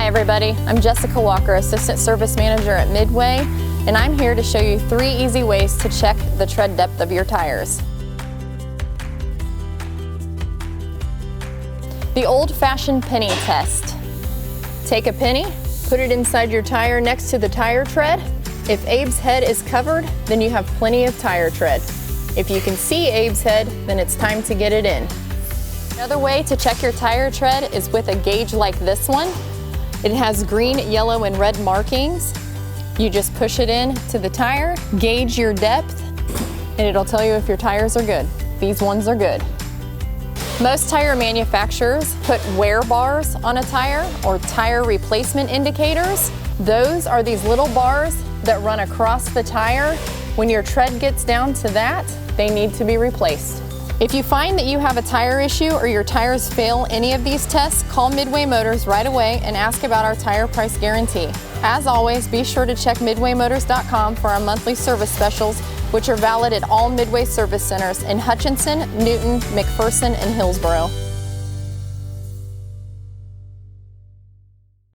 Hi everybody, I'm Jessica Walker, Assistant Service Manager at Midway, and I'm here to show you 3 easy ways to check the tread depth of your tires. The old-fashioned penny test. Take a penny, put it inside your tire next to the tire tread. If Abe's head is covered, then you have plenty of tire tread. If you can see Abe's head, then it's time to get it in. Another way to check your tire tread is with a gauge like this one. It has green, yellow, and red markings. You just push it in to the tire, gauge your depth, and it'll tell you if your tires are good. These ones are good. Most tire manufacturers put wear bars on a tire or tire replacement indicators. Those are these little bars that run across the tire. When your tread gets down to that, they need to be replaced. If you find that you have a tire issue or your tires fail any of these tests, call Midway Motors right away and ask about our tire price guarantee. As always, be sure to check midwaymotors.com for our monthly service specials, which are valid at all Midway service centers in Hutchinson, Newton, McPherson, and Hillsboro.